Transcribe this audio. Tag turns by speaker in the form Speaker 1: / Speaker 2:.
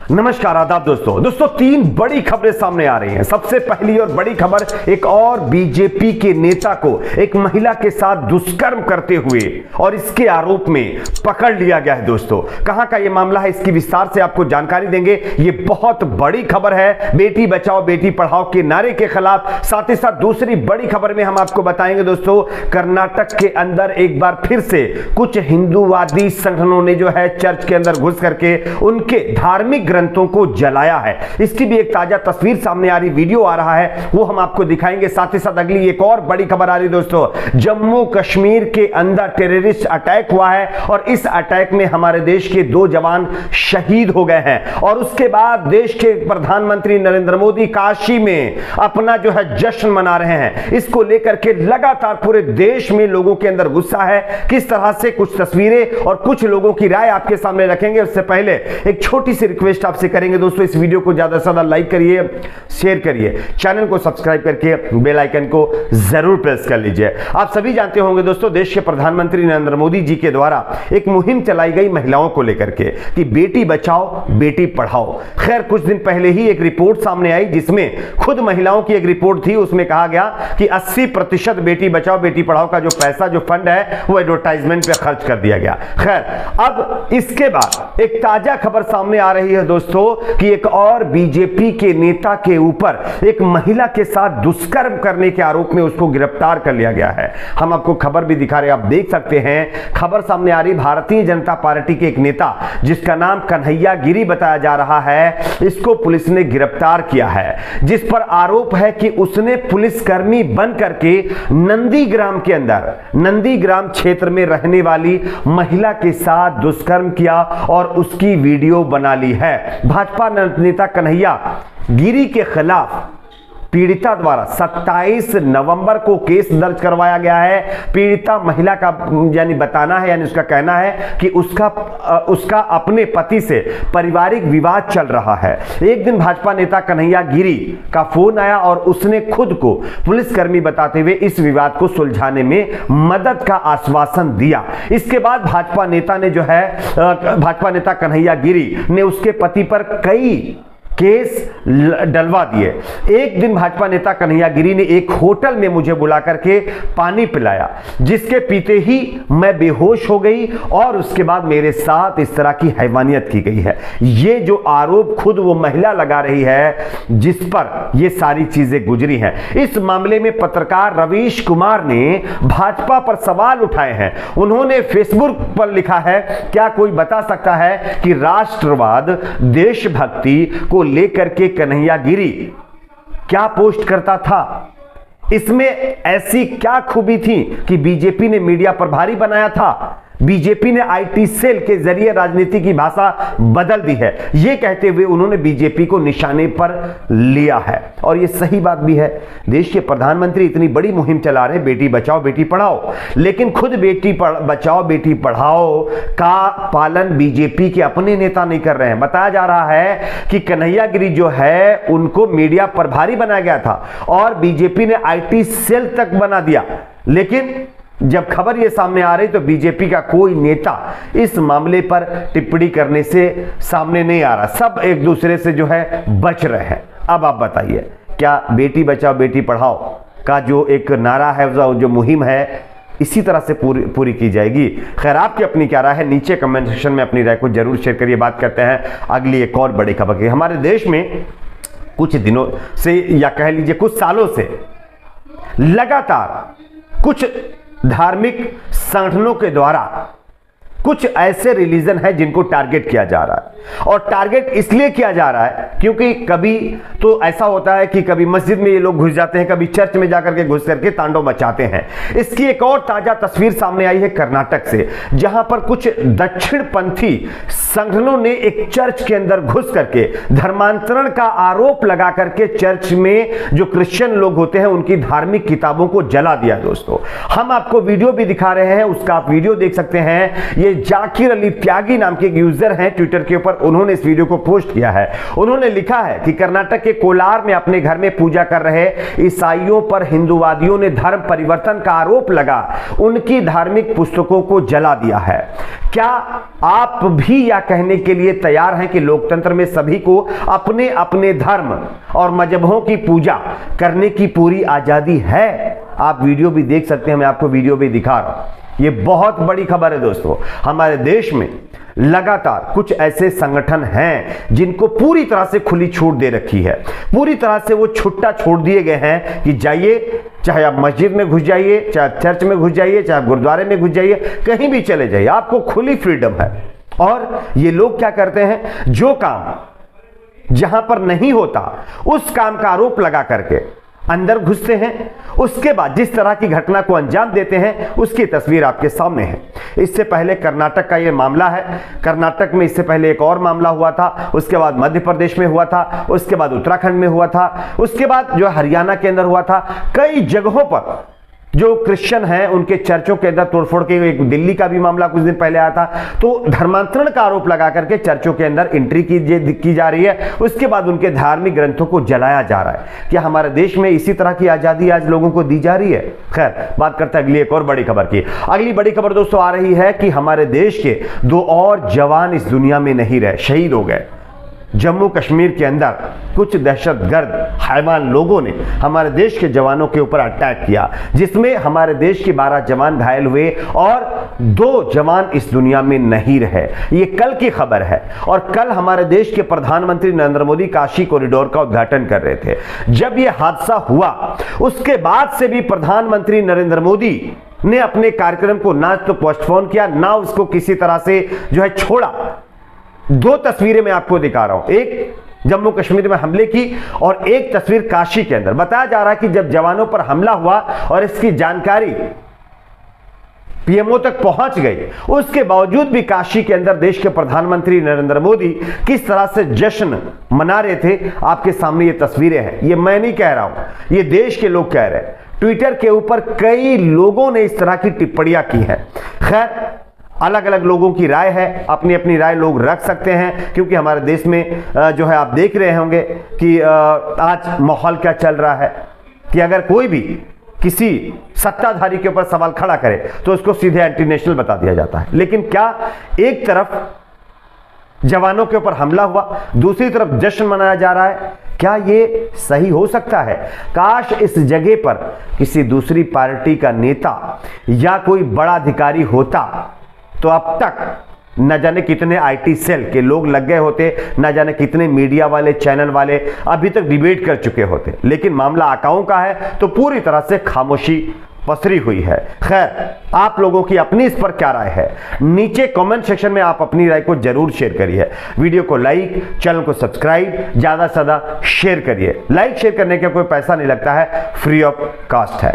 Speaker 1: नमस्कार, आदाब दोस्तों तीन बड़ी खबरें सामने आ रही हैं। सबसे पहली और बड़ी खबर, एक और बीजेपी के नेता को एक महिला के साथ दुष्कर्म करते हुए और इसके आरोप में पकड़ लिया गया है। दोस्तों, कहां का यह मामला है, इसकी विस्तार से आपको जानकारी देंगे। यह बहुत बड़ी खबर है बेटी बचाओ बेटी पढ़ाओ के नारे के खिलाफ। साथ ही साथ दूसरी बड़ी खबर में हम आपको बताएंगे दोस्तों, कर्नाटक के अंदर एक बार फिर से कुछ हिंदूवादी संगठनों ने जो है चर्च के अंदर घुस करके उनके धार्मिक ग्रंथों को जलाया है। इसकी भी एक ताजा तस्वीर सामने आ रही, वीडियो आ रहा है, वो हम आपको दिखाएंगे। साथ ही साथ अगली एक और बड़ी खबर आ रही दोस्तों, जम्मू कश्मीर के अंदर टेररिस्ट अटैक हुआ है और इस अटैक में हमारे देश के 2 जवान शहीद हो गए हैं। और उसके बाद देश के प्रधानमंत्री नरेंद्र मोदी काशी में अपना जो है जश्न मना रहे हैं। इसको लेकर के लगातार पूरे देश में लोगों के अंदर गुस्सा है। किस तरह से, कुछ तस्वीरें और कुछ लोगों की राय आपके सामने रखेंगे। उससे पहले एक छोटी सी रिक्वेस्ट आपसे करेंगे दोस्तों, इस वीडियो को ज्यादा से ज्यादा लाइक करिए, शेयर करिए, चैनल को सब्सक्राइब करके बेल आइकन को जरूर प्रेस कर लीजिए। आप सभी जानते होंगे दोस्तों, देश के प्रधानमंत्री नरेंद्र मोदी जी के द्वारा एक मुहिम चलाई गई महिलाओं को लेकर के कि बेटी बचाओ बेटी पढ़ाओ। खैर, कुछ दिन पहले ही एक रिपोर्ट सामने आई जिसमें खुद महिलाओं की एक रिपोर्ट थी। उसमें कहा गया कि 80% बेटी बचाओ बेटी पढ़ाओ का जो पैसा, जो फंड है, वो एडवर्टाइजमेंट पे खर्च कर दिया गया। खैर, अब इसके बाद एक ताजा खबर सामने आ रही है दोस्तों कि एक और बीजेपी के नेता के ऊपर एक महिला के साथ दुष्कर्म करने के आरोप में उसको गिरफ्तार कर लिया गया है। हम आपको खबर भी दिखा रहे हैं, आप देख सकते हैं। खबर सामने आ रही, भारतीय जनता पार्टी के एक नेता जिसका नाम कन्हैया गिरी बताया जा रहा है, इसको पुलिस ने गिरफ्तार किया है, जिस पर आरोप है कि उसने पुलिसकर्मी बन करके नंदीग्राम के अंदर, नंदीग्राम क्षेत्र में रहने वाली महिला के साथ दुष्कर्म किया और उसकी वीडियो बना ली है। भाजपा नेता कन्हैया गिरी के खिलाफ पीड़िता द्वारा 27 नवंबर को केस दर्ज करवाया गया है। पीड़िता महिला का यानी बताना है, यानी उसका कहना है कि उसका अपने पति से पारिवारिक विवाद चल रहा है। एक दिन भाजपा नेता कन्हैया गिरी का फोन आया और उसने खुद को पुलिसकर्मी बताते हुए इस विवाद को सुलझाने में मदद का आश्वासन दिया। इसके बाद भाजपा नेता कन्हैया गिरी ने उसके पति पर कई केस डलवा दिए। एक दिन भाजपा नेता कन्हैया गिरी ने एक होटल में मुझे बुला करके पानी पिलाया, जिसके पीते ही मैं बेहोश हो गई और उसके बाद मेरे साथ इस तरह की हैवानियत की गई है। ये जो आरोप खुद वो महिला लगा रही है जिस पर ये सारी चीजें गुजरी हैं। इस मामले में पत्रकार रवीश कुमार ने भाजपा पर सवाल उठाए हैं। उन्होंने फेसबुक पर लिखा है, क्या कोई बता सकता है कि राष्ट्रवाद, देशभक्ति को लेकर के कन्हैया गिरी क्या पोस्ट करता था? इसमें ऐसी क्या खूबी थी कि बीजेपी ने मीडिया प्रभारी बनाया था? बीजेपी ने आईटी सेल के जरिए राजनीति की भाषा बदल दी है, यह कहते हुए उन्होंने बीजेपी को निशाने पर लिया है। और यह सही बात भी है। देश के प्रधानमंत्री इतनी बड़ी मुहिम चला रहे हैं, बेटी बचाओ बेटी पढ़ाओ, लेकिन खुद बेटी बचाओ बेटी पढ़ाओ का पालन बीजेपी के अपने नेता नहीं कर रहे हैं। बताया जा रहा है कि कन्हैया गिरी जो है उनको मीडिया प्रभारी बनाया गया था और बीजेपी ने आईटी सेल तक बना दिया, लेकिन जब खबर ये सामने आ रही तो बीजेपी का कोई नेता इस मामले पर टिप्पणी करने से सामने नहीं आ रहा। सब एक दूसरे से जो है बच रहे हैं। अब आप बताइए, क्या बेटी बचाओ बेटी पढ़ाओ का जो एक नारा है, जो मुहिम है, इसी तरह से पूरी की जाएगी? खैर, आपकी अपनी क्या राय है, नीचे कमेंट सेक्शन में अपनी राय को जरूर शेयर करिए। बात करते हैं अगली एक और बड़ी खबर की। हमारे देश में कुछ दिनों से, या कह लीजिए कुछ सालों से, लगातार कुछ धार्मिक संगठनों के द्वारा कुछ ऐसे रिलीजन है जिनको टारगेट किया जा रहा है। और टारगेट इसलिए किया जा रहा है क्योंकि कभी तो ऐसा होता है कि कभी मस्जिद में ये लोग घुस जाते हैं, कभी चर्च में जाकर के घुस करके तांडव मचाते हैं। इसकी एक और ताजा तस्वीर सामने आई है कर्नाटक से, जहां पर कुछ दक्षिणपंथी संगठनों ने एक चर्च के अंदर घुस करके धर्मांतरण का आरोप लगा करके चर्च में जो क्रिश्चियन लोग होते हैं उनकी धार्मिक किताबों को जला दिया। दोस्तों, हम आपको वीडियो भी दिखा रहे हैं, उसका आप वीडियो देख सकते हैं। ये जाकिर अली त्यागी नाम के एक यूजर हैं ट्विटर के ऊपर, उन्होंने इस वीडियो को पोस्ट किया है। उन्होंने उन्होंने लिखा है कि कर्नाटक के कोलार में अपने घर में पूजा कर रहे ईसाइयों पर हिंदूवादियों ने धर्म परिवर्तन का आरोप लगा उनकी धार्मिक पुस्तकों को जला दिया है। क्या आप भी यह कहने के लिए तैयार हैं कि लोकतंत्र में सभी को अपने अपने धर्म और मजहबों की पूजा करने की पूरी आजादी है? आप वीडियो भी देख सकते हैं, मैं आपको वीडियो भी दिखा रहा हूं। यह बहुत बड़ी खबर है दोस्तों। हमारे देश में लगातार कुछ ऐसे संगठन हैं जिनको पूरी तरह से खुली छूट दे रखी है, पूरी तरह से वो छुट्टा छोड़ दिए गए हैं कि जाइए, चाहे आप मस्जिद में घुस जाइए, चाहे आप चर्च में घुस जाइए, चाहे आप गुरुद्वारे में घुस जाइए, कहीं भी चले जाइए, आपको खुली फ्रीडम है। और ये लोग क्या करते हैं, जो काम जहां पर नहीं होता उस काम का आरोप लगा करके अंदर घुसते हैं, उसके बाद जिस तरह की घटना को अंजाम देते हैं उसकी तस्वीर आपके सामने है। इससे पहले कर्नाटक का यह मामला है। कर्नाटक में इससे पहले एक और मामला हुआ था, उसके बाद मध्य प्रदेश में हुआ था, उसके बाद उत्तराखंड में हुआ था, उसके बाद जो हरियाणा के अंदर हुआ था। कई जगहों पर जो क्रिश्चियन हैं उनके चर्चों के अंदर तोड़फोड़ के, एक दिल्ली का भी मामला कुछ दिन पहले आया था। तो धर्मांतरण का आरोप लगा करके चर्चों के अंदर एंट्री की जा रही है, उसके बाद उनके धार्मिक ग्रंथों को जलाया जा रहा है। क्या हमारे देश में इसी तरह की आजादी आज लोगों को दी जा रही है? खैर, बात करते हैं अगली एक और बड़ी खबर की। अगली बड़ी खबर दोस्तों आ रही है कि हमारे देश के 2 और जवान इस दुनिया में नहीं रहे, शहीद हो गए। जम्मू कश्मीर के अंदर कुछ दहशतगर्द हैवान लोगों ने हमारे देश के जवानों के ऊपर अटैक किया, जिसमें हमारे देश के 12 जवान घायल हुए और 2 जवान इस दुनिया में नहीं रहे। ये कल की खबर है। और कल हमारे देश के प्रधानमंत्री नरेंद्र मोदी काशी कॉरिडोर का उद्घाटन कर रहे थे। जब यह हादसा हुआ उसके बाद से भी प्रधानमंत्री नरेंद्र मोदी ने अपने कार्यक्रम को ना तो पोस्टपोन किया, ना उसको किसी तरह से जो है छोड़ा। 2 तस्वीरें मैं आपको दिखा रहा हूं, एक जम्मू कश्मीर में हमले की और एक तस्वीर काशी के अंदर। बताया जा रहा है कि जब जवानों पर हमला हुआ और इसकी जानकारी पीएमओ तक पहुंच गई, उसके बावजूद भी काशी के अंदर देश के प्रधानमंत्री नरेंद्र मोदी किस तरह से जश्न मना रहे थे, आपके सामने ये तस्वीरें हैं। ये मैं नहीं कह रहा हूं, ये देश के लोग कह रहे हैं। ट्विटर के ऊपर कई लोगों ने इस तरह की टिप्पणियां की हैं। खैर, अलग अलग लोगों की राय है, अपनी अपनी राय लोग रख सकते हैं, क्योंकि हमारे देश में जो है आप देख रहे होंगे कि आज माहौल क्या चल रहा है कि अगर कोई भी किसी सत्ताधारी के ऊपर सवाल खड़ा करे तो उसको सीधे एंटी नेशनल बता दिया जाता है। लेकिन क्या एक तरफ जवानों के ऊपर हमला हुआ, दूसरी तरफ जश्न मनाया जा रहा है? क्या ये सही हो सकता है? काश इस जगह पर किसी दूसरी पार्टी का नेता या कोई बड़ा अधिकारी होता तो अब तक न जाने कितने आईटी सेल के लोग लग गए होते, न जाने कितने मीडिया वाले, चैनल वाले अभी तक डिबेट कर चुके होते। लेकिन मामला आकाओं का है तो पूरी तरह से खामोशी पसरी हुई है। खैर, आप लोगों की अपनी इस पर क्या राय है? नीचे कमेंट सेक्शन में आप अपनी राय को जरूर शेयर करिए। वीडियो को लाइक, चैनल को सब्सक्राइब, ज्यादा से ज्यादा शेयर करिए। लाइक शेयर करने का कोई पैसा नहीं लगता है, फ्री ऑफ कॉस्ट है।